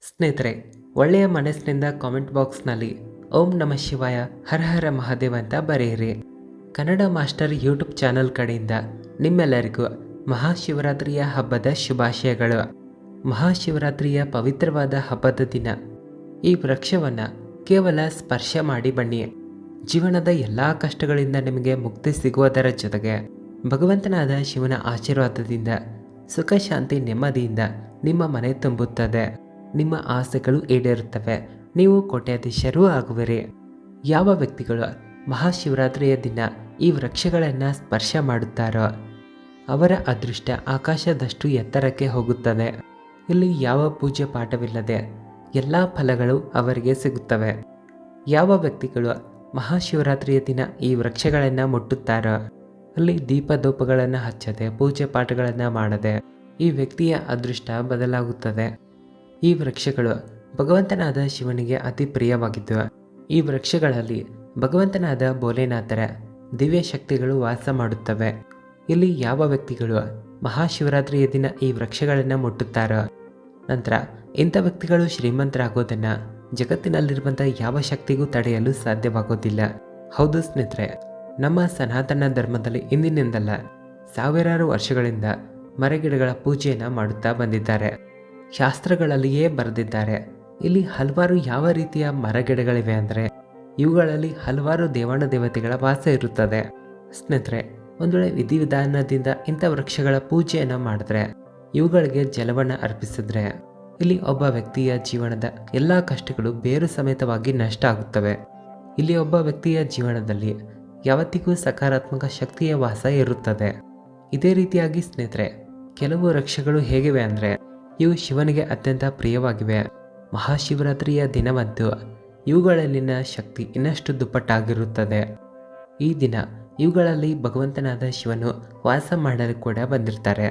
ಸ್ನೇಹಿತರೆ, ಒಳ್ಳೆಯ ಮನಸ್ಸಿನಿಂದ ಕಾಮೆಂಟ್ ಬಾಕ್ಸ್ನಲ್ಲಿ ಓಂ ನಮಃ ಶಿವಾಯ ಹರ ಹರ ಮಹಾದೇವ ಅಂತ ಬರೆಯಿರಿ. ಕನ್ನಡ ಮಾಸ್ಟರ್ ಯೂಟ್ಯೂಬ್ ಚಾನಲ್ ಕಡೆಯಿಂದ ನಿಮ್ಮೆಲ್ಲರಿಗೂ ಮಹಾಶಿವರಾತ್ರಿಯ ಹಬ್ಬದ ಶುಭಾಶಯಗಳು. ಮಹಾಶಿವರಾತ್ರಿಯ ಪವಿತ್ರವಾದ ಹಬ್ಬದ ದಿನ ಈ ವೃಕ್ಷವನ್ನು ಕೇವಲ ಸ್ಪರ್ಶ ಮಾಡಿ ಬನ್ನಿ. ಜೀವನದ ಎಲ್ಲ ಕಷ್ಟಗಳಿಂದ ನಿಮಗೆ ಮುಕ್ತಿ ಸಿಗುವುದರ ಜೊತೆಗೆ ಭಗವಂತನಾದ ಶಿವನ ಆಶೀರ್ವಾದದಿಂದ ಸುಖ ಶಾಂತಿ ನೆಮ್ಮದಿಯಿಂದ ನಿಮ್ಮ ಮನೆ ತುಂಬುತ್ತದೆ. ನಿಮ್ಮ ಆಸೆಗಳು ಈಡೇರುತ್ತವೆ. ನೀವು ಕೋಟ್ಯಾಧೀಶರೂ ಆಗುವಿರಿ. ಯಾವ ವ್ಯಕ್ತಿಗಳು ಮಹಾಶಿವರಾತ್ರಿಯ ದಿನ ಈ ವೃಕ್ಷಗಳನ್ನು ಸ್ಪರ್ಶ ಮಾಡುತ್ತಾರೋ ಅವರ ಅದೃಷ್ಟ ಆಕಾಶದಷ್ಟು ಎತ್ತರಕ್ಕೆ ಹೋಗುತ್ತದೆ. ಇಲ್ಲಿ ಯಾವ ಪೂಜೆ ಪಾಠವಿಲ್ಲದೆ ಎಲ್ಲ ಫಲಗಳು ಅವರಿಗೆ ಸಿಗುತ್ತವೆ. ಯಾವ ವ್ಯಕ್ತಿಗಳು ಮಹಾಶಿವರಾತ್ರಿಯ ದಿನ ಈ ವೃಕ್ಷಗಳನ್ನು ಮುಟ್ಟುತ್ತಾರೋ ಅಲ್ಲಿ ದೀಪಧೂಪಗಳನ್ನು ಹಚ್ಚದೆ ಪೂಜೆ ಪಾಠಗಳನ್ನು ಮಾಡದೆ ಈ ವ್ಯಕ್ತಿಯ ಅದೃಷ್ಟ ಬದಲಾಗುತ್ತದೆ. ಈ ವೃಕ್ಷಗಳು ಭಗವಂತನಾದ ಶಿವನಿಗೆ ಅತಿ ಪ್ರಿಯವಾಗಿದ್ದು ಈ ವೃಕ್ಷಗಳಲ್ಲಿ ಭಗವಂತನಾದ ಭೋಲೆನಾಥರ ದಿವ್ಯ ಶಕ್ತಿಗಳು ವಾಸ ಮಾಡುತ್ತವೆ. ಇಲ್ಲಿ ಯಾವ ವ್ಯಕ್ತಿಗಳು ಮಹಾಶಿವರಾತ್ರಿಯ ದಿನ ಈ ವೃಕ್ಷಗಳನ್ನು ಮುಟ್ಟುತ್ತಾರೋ ನಂತರ ಇಂಥ ವ್ಯಕ್ತಿಗಳು ಶ್ರೀಮಂತರಾಗೋದನ್ನು ಜಗತ್ತಿನಲ್ಲಿರುವಂಥ ಯಾವ ಶಕ್ತಿಗೂ ತಡೆಯಲು ಸಾಧ್ಯವಾಗೋದಿಲ್ಲ. ಹೌದು ಸ್ನೇಹಿತರೆ, ನಮ್ಮ ಸನಾತನ ಧರ್ಮದಲ್ಲಿ ಇಂದಿನಿಂದಲ್ಲ ಸಾವಿರಾರು ವರ್ಷಗಳಿಂದ ಮರಗಿಡಗಳ ಪೂಜೆಯನ್ನು ಮಾಡುತ್ತಾ ಬಂದಿದ್ದಾರೆ. ಶಾಸ್ತ್ರಗಳಲ್ಲಿಯೇ ಬರೆದಿದ್ದಾರೆ. ಇಲ್ಲಿ ಹಲವಾರು ಯಾವ ರೀತಿಯ ಮರಗಿಡಗಳಿವೆ ಅಂದರೆ ಇವುಗಳಲ್ಲಿ ಹಲವಾರು ದೇವಾನು ದೇವತೆಗಳ ವಾಸ ಇರುತ್ತದೆ. ಸ್ನೇಹಿತರೆ, ಒಂದು ವೇಳೆ ವಿಧಿವಿಧಾನದಿಂದ ಇಂಥ ವೃಕ್ಷಗಳ ಪೂಜೆಯನ್ನು ಮಾಡಿದ್ರೆ ಇವುಗಳಿಗೆ ಜಲವನ್ನು ಅರ್ಪಿಸಿದ್ರೆ ಇಲ್ಲಿ ಒಬ್ಬ ವ್ಯಕ್ತಿಯ ಜೀವನದ ಎಲ್ಲ ಕಷ್ಟಗಳು ಬೇರು ಸಮೇತವಾಗಿ ನಷ್ಟ ಆಗುತ್ತವೆ. ಇಲ್ಲಿ ಒಬ್ಬ ವ್ಯಕ್ತಿಯ ಜೀವನದಲ್ಲಿ ಯಾವತ್ತಿಗೂ ಸಕಾರಾತ್ಮಕ ಶಕ್ತಿಯ ವಾಸ ಇರುತ್ತದೆ. ಇದೇ ರೀತಿಯಾಗಿ ಸ್ನೇಹಿತರೆ, ಕೆಲವು ವೃಕ್ಷಗಳು ಹೇಗಿವೆ ಅಂದರೆ ಇವು ಶಿವನಿಗೆ ಅತ್ಯಂತ ಪ್ರಿಯವಾಗಿವೆ. ಮಹಾಶಿವರಾತ್ರಿಯ ದಿನವಂತೂ ಇವುಗಳಲ್ಲಿನ ಶಕ್ತಿ ಇನ್ನಷ್ಟು ದುಪ್ಪಟ್ಟಾಗಿರುತ್ತದೆ. ಈ ದಿನ ಇವುಗಳಲ್ಲಿ ಭಗವಂತನಾದ ಶಿವನು ವಾಸ ಮಾಡಲು ಕೂಡ ಬಂದಿರ್ತಾರೆ.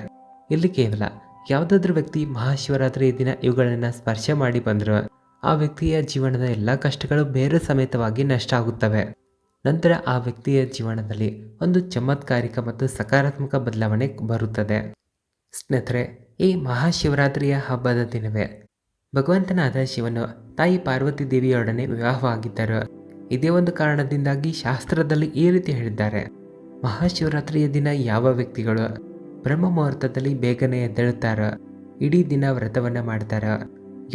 ಇಲ್ಲಿ ಕೇವಲ ಯಾವುದಾದ್ರೂ ವ್ಯಕ್ತಿ ಮಹಾಶಿವರಾತ್ರಿಯ ದಿನ ಇವುಗಳನ್ನು ಸ್ಪರ್ಶ ಮಾಡಿ ಬಂದರೂ ಆ ವ್ಯಕ್ತಿಯ ಜೀವನದ ಎಲ್ಲ ಕಷ್ಟಗಳು ಬೇರೆ ಸಮೇತವಾಗಿ ನಷ್ಟ ಆಗುತ್ತವೆ. ನಂತರ ಆ ವ್ಯಕ್ತಿಯ ಜೀವನದಲ್ಲಿ ಒಂದು ಚಮತ್ಕಾರಿಕ ಮತ್ತು ಸಕಾರಾತ್ಮಕ ಬದಲಾವಣೆ ಬರುತ್ತದೆ. ಸ್ನೇಹಿತರೆ, ಈ ಮಹಾಶಿವರಾತ್ರಿಯ ಹಬ್ಬದ ದಿನವೇ ಭಗವಂತನಾದ ಶಿವನು ತಾಯಿ ಪಾರ್ವತಿ ದೇವಿಯೊಡನೆ ವಿವಾಹವಾಗಿದ್ದರು. ಇದೇ ಒಂದು ಕಾರಣದಿಂದಾಗಿ ಶಾಸ್ತ್ರದಲ್ಲಿ ಈ ರೀತಿ ಹೇಳಿದ್ದಾರೆ: ಮಹಾಶಿವರಾತ್ರಿಯ ದಿನ ಯಾವ ವ್ಯಕ್ತಿಗಳು ಬ್ರಹ್ಮ ಮುಹೂರ್ತದಲ್ಲಿ ಬೇಗನೆ ಎದ್ದೇಳುತ್ತಾರೋ, ಇಡೀ ದಿನ ವ್ರತವನ್ನು ಮಾಡ್ತಾರೋ,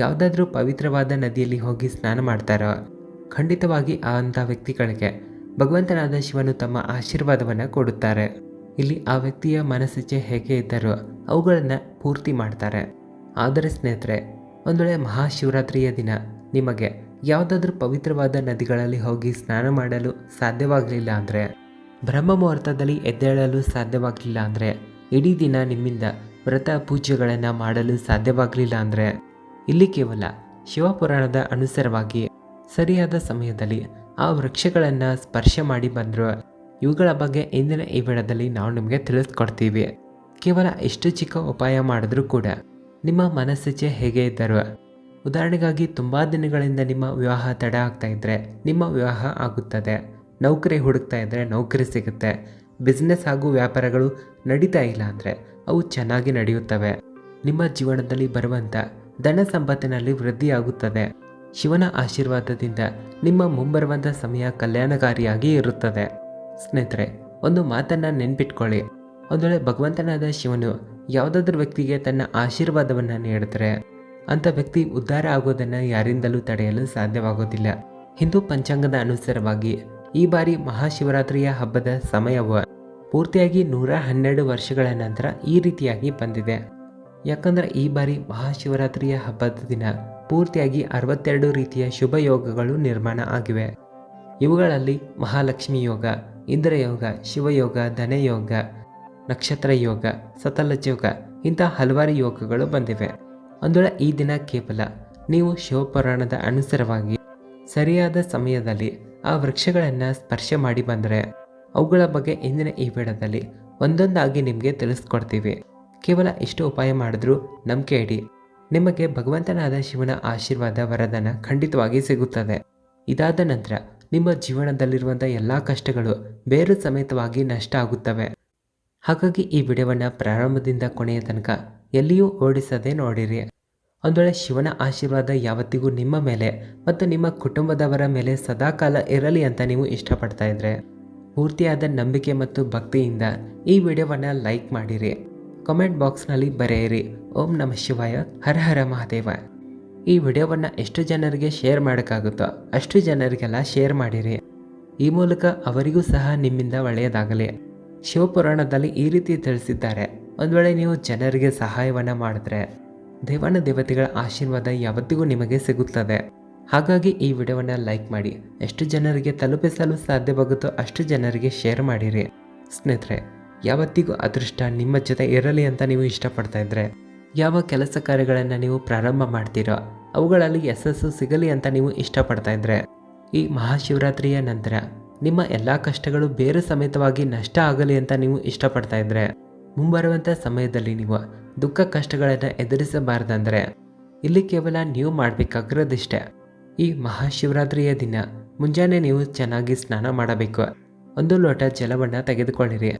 ಯಾವುದಾದ್ರೂ ಪವಿತ್ರವಾದ ನದಿಯಲ್ಲಿ ಹೋಗಿ ಸ್ನಾನ ಮಾಡ್ತಾರೋ ಖಂಡಿತವಾಗಿ ಅಂಥ ವ್ಯಕ್ತಿಗಳಿಗೆ ಭಗವಂತನಾದ ಶಿವನು ತಮ್ಮ ಆಶೀರ್ವಾದವನ್ನು ಕೊಡುತ್ತಾರೆ. ಇಲ್ಲಿ ಆ ವ್ಯಕ್ತಿಯ ಮನಸ್ಸಿಚ್ಛೆ ಹೇಗೆ ಇದ್ದಾರೋ ಅವುಗಳನ್ನು ಪೂರ್ತಿ ಮಾಡ್ತಾರೆ. ಆದರೆ ಸ್ನೇಹಿತರೆ, ಒಂದು ವೇಳೆ ಮಹಾಶಿವರಾತ್ರಿಯ ದಿನ ನಿಮಗೆ ಯಾವುದಾದ್ರೂ ಪವಿತ್ರವಾದ ನದಿಗಳಲ್ಲಿ ಹೋಗಿ ಸ್ನಾನ ಮಾಡಲು ಸಾಧ್ಯವಾಗಲಿಲ್ಲ ಅಂದರೆ, ಬ್ರಹ್ಮ ಮುಹೂರ್ತದಲ್ಲಿ ಎದ್ದೇಳಲು ಸಾಧ್ಯವಾಗಲಿಲ್ಲ ಅಂದರೆ, ಇಡೀ ದಿನ ನಿಮ್ಮಿಂದ ವ್ರತ ಪೂಜೆಗಳನ್ನು ಮಾಡಲು ಸಾಧ್ಯವಾಗಲಿಲ್ಲ ಅಂದರೆ ಇಲ್ಲಿ ಕೇವಲ ಶಿವಪುರಾಣದ ಅನುಸಾರವಾಗಿ ಸರಿಯಾದ ಸಮಯದಲ್ಲಿ ಆ ವೃಕ್ಷಗಳನ್ನು ಸ್ಪರ್ಶ ಮಾಡಿ ಬಂದರು ಇವುಗಳ ಬಗ್ಗೆ ಇಂದಿನ ಈ ವಿಡಿಯೋದಲ್ಲಿ ನಾವು ನಿಮಗೆ ತಿಳಿಸ್ಕೊಡ್ತೀವಿ. ಕೇವಲ ಎಷ್ಟು ಚಿಕ್ಕ ಉಪಾಯ ಮಾಡಿದ್ರೂ ಕೂಡ ನಿಮ್ಮ ಮನಸ್ಸಿಚ್ಛೆ ಹೇಗೆ ಇದ್ದರು, ಉದಾಹರಣೆಗಾಗಿ ತುಂಬ ದಿನಗಳಿಂದ ನಿಮ್ಮ ವಿವಾಹ ತಡ ಆಗ್ತಾ ಇದ್ದರೆ ನಿಮ್ಮ ವಿವಾಹ ಆಗುತ್ತದೆ, ನೌಕರಿ ಹುಡುಕ್ತಾ ಇದ್ದರೆ ನೌಕರಿ ಸಿಗುತ್ತೆ, ಬಿಸ್ನೆಸ್ ಹಾಗೂ ವ್ಯಾಪಾರಗಳು ನಡೀತಾ ಇಲ್ಲ ಅಂದರೆ ಅವು ಚೆನ್ನಾಗಿ ನಡೆಯುತ್ತವೆ, ನಿಮ್ಮ ಜೀವನದಲ್ಲಿ ಬರುವಂಥ ಧನ ಸಂಪತ್ತಿನಲ್ಲಿ ವೃದ್ಧಿಯಾಗುತ್ತದೆ. ಶಿವನ ಆಶೀರ್ವಾದದಿಂದ ನಿಮ್ಮ ಮುಂಬರುವಂಥ ಸಮಯ ಕಲ್ಯಾಣಕಾರಿಯಾಗಿ ಇರುತ್ತದೆ. ಸ್ನೇಹಿತರೆ, ಒಂದು ಮಾತನ್ನು ನೆನ್ಪಿಟ್ಕೊಳ್ಳಿ. ಒಂದು ವೇಳೆ ಭಗವಂತನಾದ ಶಿವನು ಯಾವುದಾದ್ರೂ ವ್ಯಕ್ತಿಗೆ ತನ್ನ ಆಶೀರ್ವಾದವನ್ನು ನೀಡಿದರೆ ಅಂಥ ವ್ಯಕ್ತಿ ಉದ್ಧಾರ ಆಗೋದನ್ನು ಯಾರಿಂದಲೂ ತಡೆಯಲು ಸಾಧ್ಯವಾಗೋದಿಲ್ಲ. ಹಿಂದೂ ಪಂಚಾಂಗದ ಅನುಸಾರವಾಗಿ ಈ ಬಾರಿ ಮಹಾಶಿವರಾತ್ರಿಯ ಹಬ್ಬದ ಸಮಯವು ಪೂರ್ತಿಯಾಗಿ 112 ವರ್ಷಗಳ ನಂತರ ಈ ರೀತಿಯಾಗಿ ಬಂದಿದೆ. ಯಾಕಂದರೆ ಈ ಬಾರಿ ಮಹಾಶಿವರಾತ್ರಿಯ ಹಬ್ಬದ ದಿನ ಪೂರ್ತಿಯಾಗಿ 62 ರೀತಿಯ ಶುಭ ಯೋಗಗಳು ನಿರ್ಮಾಣ ಆಗಿವೆ. ಇವುಗಳಲ್ಲಿ ಮಹಾಲಕ್ಷ್ಮಿ ಯೋಗ, ಇಂದ್ರಯೋಗ, ಶಿವಯೋಗ, ಧನಯೋಗ, ನಕ್ಷತ್ರ ಯೋಗ, ಸತಲಜ ಯೋಗ ಇಂಥ ಹಲವಾರು ಯೋಗಗಳು ಬಂದಿವೆ. ಒಂದು ವೇಳೆ ಈ ದಿನ ಕೇವಲ ನೀವು ಶಿವಪುರಾಣದ ಅನುಸಾರವಾಗಿ ಸರಿಯಾದ ಸಮಯದಲ್ಲಿ ಆ ವೃಕ್ಷಗಳನ್ನು ಸ್ಪರ್ಶ ಮಾಡಿ ಬಂದರೆ ಅವುಗಳ ಬಗ್ಗೆ ಇಂದಿನ ಈ ವಿಡಿಯೋದಲ್ಲಿ ಒಂದೊಂದಾಗಿ ನಿಮಗೆ ತಿಳಿಸ್ಕೊಡ್ತೀವಿ. ಕೇವಲ ಇಷ್ಟು ಉಪಾಯ ಮಾಡಿದ್ರೂ ನಂಬಿಕೆ ಇಡಿ, ನಿಮಗೆ ಭಗವಂತನಾದ ಶಿವನ ಆಶೀರ್ವಾದ ವರದಾನ ಖಂಡಿತವಾಗಿ ಸಿಗುತ್ತದೆ. ಇದಾದ ನಂತರ ನಿಮ್ಮ ಜೀವನದಲ್ಲಿರುವಂಥ ಎಲ್ಲ ಕಷ್ಟಗಳು ಬೇರು ಸಮೇತವಾಗಿ ನಷ್ಟ ಆಗುತ್ತವೆ. ಹಾಗಾಗಿ ಈ ವಿಡಿಯೋವನ್ನು ಪ್ರಾರಂಭದಿಂದ ಕೊನೆಯ ತನಕ ಎಲ್ಲಿಯೂ ಓಡಿಸದೆ ನೋಡಿರಿ. ಒಂದು ವೇಳೆ ಶಿವನ ಆಶೀರ್ವಾದ ಯಾವತ್ತಿಗೂ ನಿಮ್ಮ ಮೇಲೆ ಮತ್ತು ನಿಮ್ಮ ಕುಟುಂಬದವರ ಮೇಲೆ ಸದಾಕಾಲ ಇರಲಿ ಅಂತ ನೀವು ಇಷ್ಟಪಡ್ತಾ ಇದ್ರೆ ಪೂರ್ತಿಯಾದ ನಂಬಿಕೆ ಮತ್ತು ಭಕ್ತಿಯಿಂದ ಈ ವಿಡಿಯೋವನ್ನು ಲೈಕ್ ಮಾಡಿರಿ. ಕಾಮೆಂಟ್ ಬಾಕ್ಸ್ನಲ್ಲಿ ಬರೆಯಿರಿ ಓಂ ನಮಃ ಶಿವಾಯ, ಹರ ಹರ ಮಹಾದೇವ. ಈ ವಿಡಿಯೋವನ್ನು ಎಷ್ಟು ಜನರಿಗೆ ಶೇರ್ ಮಾಡೋಕ್ಕಾಗುತ್ತೋ ಅಷ್ಟು ಜನರಿಗೆಲ್ಲ ಶೇರ್ ಮಾಡಿರಿ. ಈ ಮೂಲಕ ಅವರಿಗೂ ಸಹ ನಿಮ್ಮಿಂದ ಒಳ್ಳೆಯದಾಗಲಿ. ಶಿವಪುರಾಣದಲ್ಲಿ ಈ ರೀತಿ ತಿಳಿಸಿದ್ದಾರೆ, ಒಂದು ವೇಳೆ ನೀವು ಜನರಿಗೆ ಸಹಾಯವನ್ನು ಮಾಡಿದ್ರೆ ದೇವಾನ ದೇವತೆಗಳ ಆಶೀರ್ವಾದ ಯಾವತ್ತಿಗೂ ನಿಮಗೆ ಸಿಗುತ್ತದೆ. ಹಾಗಾಗಿ ಈ ವಿಡಿಯೋವನ್ನು ಲೈಕ್ ಮಾಡಿ, ಎಷ್ಟು ಜನರಿಗೆ ತಲುಪಿಸಲು ಸಾಧ್ಯವಾಗುತ್ತೋ ಅಷ್ಟು ಜನರಿಗೆ ಶೇರ್ ಮಾಡಿರಿ. ಸ್ನೇಹಿತರೆ, ಯಾವತ್ತಿಗೂ ಅದೃಷ್ಟ ನಿಮ್ಮ ಜೊತೆ ಇರಲಿ ಅಂತ ನೀವು ಇಷ್ಟಪಡ್ತಾ ಇದ್ರೆ ಯಾವ ಕೆಲಸ ಕಾರ್ಯಗಳನ್ನು ನೀವು ಪ್ರಾರಂಭ ಮಾಡ್ತೀರೋ ಅವುಗಳಲ್ಲಿ ಯಶಸ್ಸು ಸಿಗಲಿ ಅಂತ ನೀವು ಇಷ್ಟಪಡ್ತಾ ಇದ್ರೆ ಈ ಮಹಾಶಿವರಾತ್ರಿಯ ನಂತರ ನಿಮ್ಮ ಎಲ್ಲ ಕಷ್ಟಗಳು ಬೇರೆ ಸಮೇತವಾಗಿ ನಷ್ಟ ಆಗಲಿ ಅಂತ ನೀವು ಇಷ್ಟಪಡ್ತಾ ಇದ್ರೆ ಮುಂಬರುವಂಥ ಸಮಯದಲ್ಲಿ ನೀವು ದುಃಖ ಕಷ್ಟಗಳನ್ನು ಎದುರಿಸಬಾರ್ದಂದ್ರೆ ಇಲ್ಲಿ ಕೇವಲ ನೀವು ಮಾಡಬೇಕಾಗಿರೋದಿಷ್ಟೇ. ಈ ಮಹಾಶಿವರಾತ್ರಿಯ ದಿನ ಮುಂಜಾನೆ ನೀವು ಚೆನ್ನಾಗಿ ಸ್ನಾನ ಮಾಡಬೇಕು. 1 ಲೋಟ ಜಲವನ್ನು ತೆಗೆದುಕೊಳ್ಳಿರಿ.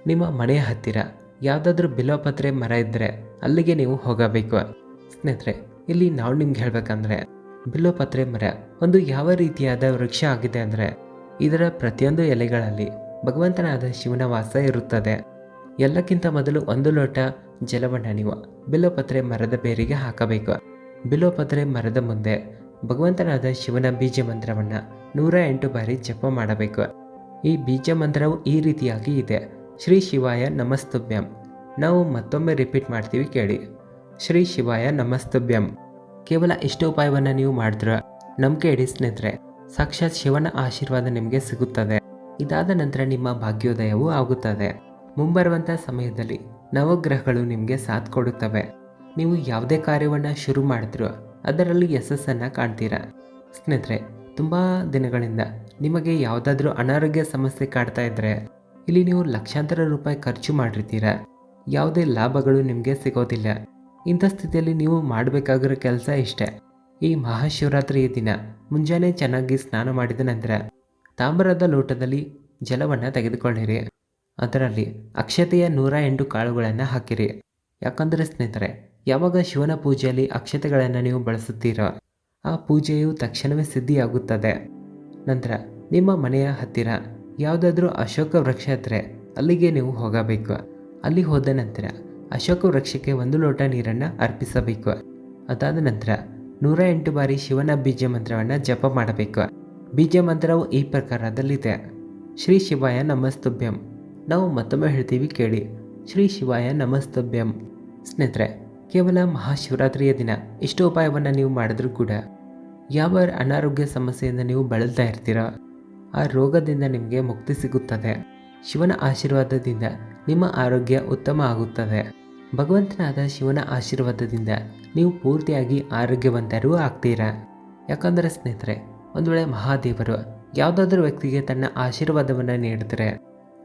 ನಿಮ್ಮ ಮನೆಯ ಹತ್ತಿರ ಯಾವುದಾದ್ರೂ ಬಿಲ್ವಪತ್ರೆ ಮರ ಇದ್ದರೆ ಅಲ್ಲಿಗೆ ನೀವು ಹೋಗಬೇಕು. ಸ್ನೇಹಿತರೆ, ಇಲ್ಲಿ ನಾವು ನಿಮ್ಗೆ ಹೇಳ್ಬೇಕಂದ್ರೆ ಬಿಲ್ವಪತ್ರೆ ಮರ ಒಂದು ಯಾವ ರೀತಿಯಾದ ವೃಕ್ಷ ಆಗಿದೆ ಅಂದರೆ ಇದರ ಪ್ರತಿಯೊಂದು ಎಲೆಗಳಲ್ಲಿ ಭಗವಂತನಾದ ಶಿವನ ವಾಸ ಇರುತ್ತದೆ. ಎಲ್ಲಕ್ಕಿಂತ ಮೊದಲು 1 ಲೋಟ ಜಲವನ್ನು ನೀವು ಬಿಲ್ವಪತ್ರೆ ಮರದ ಬೇರಿಗೆ ಹಾಕಬೇಕು. ಬಿಲ್ವಪತ್ರೆ ಮರದ ಮುಂದೆ ಭಗವಂತನಾದ ಶಿವನ ಬೀಜ ಮಂತ್ರವನ್ನು 108 ಬಾರಿ ಜಪ ಮಾಡಬೇಕು. ಈ ಬೀಜ ಮಂತ್ರವು ಈ ರೀತಿಯಾಗಿ ಇದೆ: ಶ್ರೀ ಶಿವಾಯ ನಮಸ್ತುಭ್ಯಂ. ನಾವು ಮತ್ತೊಮ್ಮೆ ರಿಪೀಟ್ ಮಾಡ್ತೀವಿ, ಕೇಳಿ. ಶ್ರೀ ಶಿವಾಯ ನಮಸ್ತುಭ್ಯಂ. ಕೇವಲ ಇಷ್ಟು ಉಪಾಯವನ್ನು ನೀವು ಮಾಡಿದ್ರೆ ನಂಬಿಕೆ ಇಡಿ ಸ್ನೇಹಿತರೆ, ಸಾಕ್ಷಾತ್ ಶಿವನ ಆಶೀರ್ವಾದ ನಿಮಗೆ ಸಿಗುತ್ತದೆ. ಇದಾದ ನಂತರ ನಿಮ್ಮ ಭಾಗ್ಯೋದಯವೂ ಆಗುತ್ತದೆ. ಮುಂಬರುವಂಥ ಸಮಯದಲ್ಲಿ ನವಗ್ರಹಗಳು ನಿಮಗೆ ಸಾಥ್ ಕೊಡುತ್ತವೆ. ನೀವು ಯಾವುದೇ ಕಾರ್ಯವನ್ನು ಶುರು ಮಾಡಿದ್ರೂ ಅದರಲ್ಲಿ ಯಶಸ್ಸನ್ನು ಕಾಣ್ತೀರಾ. ಸ್ನೇಹಿತರೆ, ತುಂಬ ದಿನಗಳಿಂದ ನಿಮಗೆ ಯಾವುದಾದ್ರೂ ಅನಾರೋಗ್ಯ ಸಮಸ್ಯೆ ಕಾಡ್ತಾ ಇದ್ದರೆ ಇಲ್ಲಿ ನೀವು ಲಕ್ಷಾಂತರ ರೂಪಾಯಿ ಖರ್ಚು ಮಾಡಿರ್ತೀರ, ಯಾವುದೇ ಲಾಭಗಳು ನಿಮಗೆ ಸಿಗೋದಿಲ್ಲ. ಇಂಥ ಸ್ಥಿತಿಯಲ್ಲಿ ನೀವು ಮಾಡಬೇಕಾಗಿರೋ ಕೆಲಸ ಇಷ್ಟೇ: ಈ ಮಹಾಶಿವರಾತ್ರಿಯ ದಿನ ಮುಂಜಾನೆ ಚೆನ್ನಾಗಿ ಸ್ನಾನ ಮಾಡಿದ ನಂತರ ತಾಮ್ರದ ಲೋಟದಲ್ಲಿ ಜಲವನ್ನು ತೆಗೆದುಕೊಳ್ಳಿರಿ. ಅದರಲ್ಲಿ ಅಕ್ಷತೆಯ 108 ಕಾಳುಗಳನ್ನು ಹಾಕಿರಿ. ಯಾಕಂದರೆ ಸ್ನೇಹಿತರೆ, ಯಾವಾಗ ಶಿವನ ಪೂಜೆಯಲ್ಲಿ ಅಕ್ಷತೆಗಳನ್ನು ನೀವು ಬಳಸುತ್ತೀರೋ ಆ ಪೂಜೆಯು ತಕ್ಷಣವೇ ಸಿದ್ಧಿಯಾಗುತ್ತದೆ. ನಂತರ ನಿಮ್ಮ ಮನೆಯ ಹತ್ತಿರ ಯಾವುದಾದ್ರೂ ಅಶೋಕ ವೃಕ್ಷ ಇದ್ದರೆ ಅಲ್ಲಿಗೆ ನೀವು ಹೋಗಬೇಕು. ಅಲ್ಲಿ ಹೋದ ನಂತರ ಅಶೋಕ ವೃಕ್ಷಕ್ಕೆ 1 ಲೋಟ ನೀರನ್ನು ಅರ್ಪಿಸಬೇಕು. ಅದಾದ ನಂತರ 108 ಬಾರಿ ಶಿವನ ಬೀಜ ಮಂತ್ರವನ್ನು ಜಪ ಮಾಡಬೇಕು. ಬೀಜ ಮಂತ್ರವು ಈ ಪ್ರಕಾರದಲ್ಲಿದೆ: ಶ್ರೀ ಶಿವಾಯ ನಮಸ್ತುಭ್ಯಂ. ನಾವು ಮತ್ತೊಮ್ಮೆ ಹೇಳ್ತೀವಿ, ಕೇಳಿ. ಶ್ರೀ ಶಿವಾಯ ನಮಸ್ತುಭ್ಯಂ. ಸ್ನೇಹಿತರೆ, ಕೇವಲ ಮಹಾಶಿವರಾತ್ರಿಯ ದಿನ ಇಷ್ಟು ಉಪಾಯವನ್ನು ನೀವು ಮಾಡಿದ್ರೂ ಕೂಡ ಯಾವ ಅನಾರೋಗ್ಯ ಸಮಸ್ಯೆಯಿಂದ ನೀವು ಬಳಲ್ತಾ ಇರ್ತೀರೋ ಆ ರೋಗದಿಂದ ನಿಮಗೆ ಮುಕ್ತಿ ಸಿಗುತ್ತದೆ. ಶಿವನ ಆಶೀರ್ವಾದದಿಂದ ನಿಮ್ಮ ಆರೋಗ್ಯ ಉತ್ತಮ ಆಗುತ್ತದೆ. ಭಗವಂತನಾದ ಶಿವನ ಆಶೀರ್ವಾದದಿಂದ ನೀವು ಪೂರ್ತಿಯಾಗಿ ಆರೋಗ್ಯವಂತರೂ ಆಗ್ತೀರಾ. ಯಾಕಂದರೆ ಸ್ನೇಹಿತರೆ, ಒಂದು ವೇಳೆ ಮಹಾದೇವರು ಯಾವುದಾದ್ರೂ ವ್ಯಕ್ತಿಗೆ ತನ್ನ ಆಶೀರ್ವಾದವನ್ನು ನೀಡಿದರೆ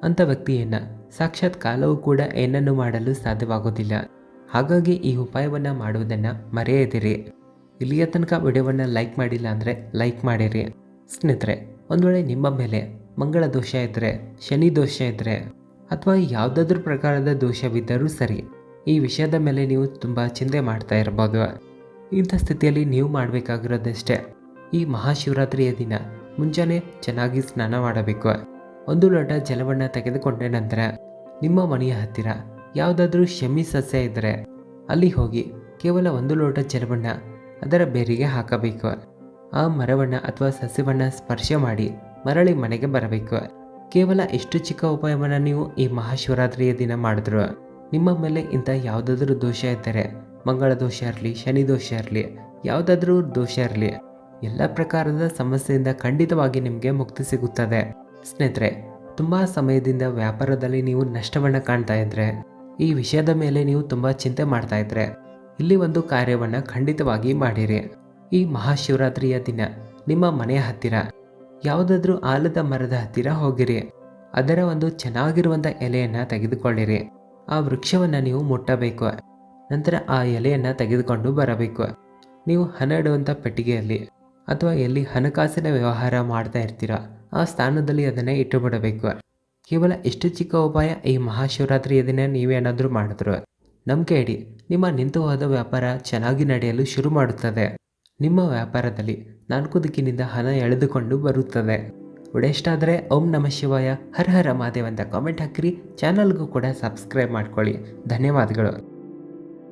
ಅಂಥ ವ್ಯಕ್ತಿಯನ್ನು ಸಾಕ್ಷಾತ್ ಕಾಲವೂ ಕೂಡ ಏನನ್ನು ಮಾಡಲು ಸಾಧ್ಯವಾಗೋದಿಲ್ಲ. ಹಾಗಾಗಿ ಈ ಉಪಾಯವನ್ನು ಮಾಡುವುದನ್ನು ಮರೆಯದಿರಿ. ಇಲ್ಲಿಯ ತನಕ ವಿಡಿಯೋವನ್ನು ಲೈಕ್ ಮಾಡಿಲ್ಲ ಅಂದರೆ ಲೈಕ್ ಮಾಡಿರಿ. ಸ್ನೇಹಿತರೆ, ಒಂದು ವೇಳೆ ನಿಮ್ಮ ಮೇಲೆ ಮಂಗಳ ದೋಷ ಇದ್ದರೆ, ಶನಿ ದೋಷ ಇದ್ದರೆ ಅಥವಾ ಯಾವುದಾದ್ರೂ ಪ್ರಕಾರದ ದೋಷವಿದ್ದರೂ ಸರಿ, ಈ ವಿಷಯದ ಮೇಲೆ ನೀವು ತುಂಬ ಚಿಂತೆ ಮಾಡ್ತಾ ಇರ್ಬೋದು. ಇಂಥ ಸ್ಥಿತಿಯಲ್ಲಿ ನೀವು ಮಾಡಬೇಕಾಗಿರೋದಷ್ಟೇ: ಈ ಮಹಾಶಿವರಾತ್ರಿಯ ದಿನ ಮುಂಜಾನೆ ಚೆನ್ನಾಗಿ ಸ್ನಾನ ಮಾಡಬೇಕು. 1 ಲೋಟ ಜಲವನ್ನು ತೆಗೆದುಕೊಂಡ ನಂತರ ನಿಮ್ಮ ಮನೆಯ ಹತ್ತಿರ ಯಾವುದಾದ್ರೂ ಶಮಿ ಸಸ್ಯ ಇದ್ದರೆ ಅಲ್ಲಿ ಹೋಗಿ ಕೇವಲ 1 ಲೋಟ ಜಲವನ್ನು ಅದರ ಬೇರಿಗೆ ಹಾಕಬೇಕು. ಆ ಮರವನ್ನು ಅಥವಾ ಸಸ್ಯವನ್ನು ಸ್ಪರ್ಶ ಮಾಡಿ ಮರಳಿ ಮನೆಗೆ ಬರಬೇಕು. ಕೇವಲ ಇಷ್ಟು ಚಿಕ್ಕ ಉಪಾಯವನ್ನು ನೀವು ಈ ಮಹಾಶಿವರಾತ್ರಿಯ ದಿನ ಮಾಡಿದ್ರು ನಿಮ್ಮ ಮೇಲೆ ಇಂಥ ಯಾವುದಾದ್ರೂ ದೋಷ ಇದ್ದರೆ, ಮಂಗಳ ದೋಷ ಇರಲಿ, ಶನಿ ದೋಷ ಇರಲಿ, ಯಾವುದಾದ್ರೂ ದೋಷ ಇರಲಿ, ಎಲ್ಲ ಪ್ರಕಾರದ ಸಮಸ್ಯೆಯಿಂದ ಖಂಡಿತವಾಗಿ ನಿಮಗೆ ಮುಕ್ತಿ ಸಿಗುತ್ತದೆ. ಸ್ನೇಹಿತರೆ, ತುಂಬ ಸಮಯದಿಂದ ವ್ಯಾಪಾರದಲ್ಲಿ ನೀವು ನಷ್ಟವನ್ನು ಕಾಣ್ತಾ ಇದ್ದರೆ, ಈ ವಿಷಯದ ಮೇಲೆ ನೀವು ತುಂಬ ಚಿಂತೆ ಮಾಡ್ತಾ ಇದ್ದರೆ ಇಲ್ಲಿ ಒಂದು ಕಾರ್ಯವನ್ನು ಖಂಡಿತವಾಗಿ ಮಾಡಿರಿ. ಈ ಮಹಾಶಿವರಾತ್ರಿಯ ದಿನ ನಿಮ್ಮ ಮನೆಯ ಹತ್ತಿರ ಯಾವುದಾದ್ರೂ ಆಲದ ಮರದ ಹತ್ತಿರ ಹೋಗಿರಿ. ಅದರ ಒಂದು ಚೆನ್ನಾಗಿರುವಂಥ ಎಲೆಯನ್ನು ತೆಗೆದುಕೊಳ್ಳಿರಿ. ಆ ವೃಕ್ಷವನ್ನು ನೀವು ಮುಟ್ಟಬೇಕು. ನಂತರ ಆ ಎಲೆಯನ್ನು ತೆಗೆದುಕೊಂಡು ಬರಬೇಕು. ನೀವು ಹಣ ಇಡುವಂಥ ಪೆಟ್ಟಿಗೆಯಲ್ಲಿ ಅಥವಾ ಎಲ್ಲಿ ಹಣಕಾಸಿನ ವ್ಯವಹಾರ ಮಾಡ್ತಾ ಇರ್ತೀರ ಆ ಸ್ಥಾನದಲ್ಲಿ ಅದನ್ನು ಇಟ್ಟುಬಿಡಬೇಕು. ಕೇವಲ ಇಷ್ಟು ಚಿಕ್ಕ ಉಪಾಯ ಈ ಮಹಾಶಿವರಾತ್ರಿಯ ದಿನ ನೀವೇನಾದರೂ ಮಾಡಿದ್ರು ನಂಬಿಕೆ ಇಡಿ, ನಿಮ್ಮ ನಿಂತು ಹೋದ ವ್ಯಾಪಾರ ಚೆನ್ನಾಗಿ ನಡೆಯಲು ಶುರು ಮಾಡುತ್ತದೆ. ನಿಮ್ಮ ವ್ಯಾಪಾರದಲ್ಲಿ 4 ದಿಕ್ಕಿನಿಂದ ಹಣ ಎಳೆದುಕೊಂಡು ಬರುತ್ತದೆ. ವಿಡಿಯೋ ಇಷ್ಟ ಆದರೆ ಓಂ ನಮಃ ಶಿವಾಯ ಹರ ಹರ ಮಹಾದೇವ ಅಂತ ಕಾಮೆಂಟ್ ಹಾಕಿರಿ. ಚಾನಲ್ಗೂ ಕೂಡ ಸಬ್ಸ್ಕ್ರೈಬ್ ಮಾಡ್ಕೊಳ್ಳಿ. ಧನ್ಯವಾದಗಳು.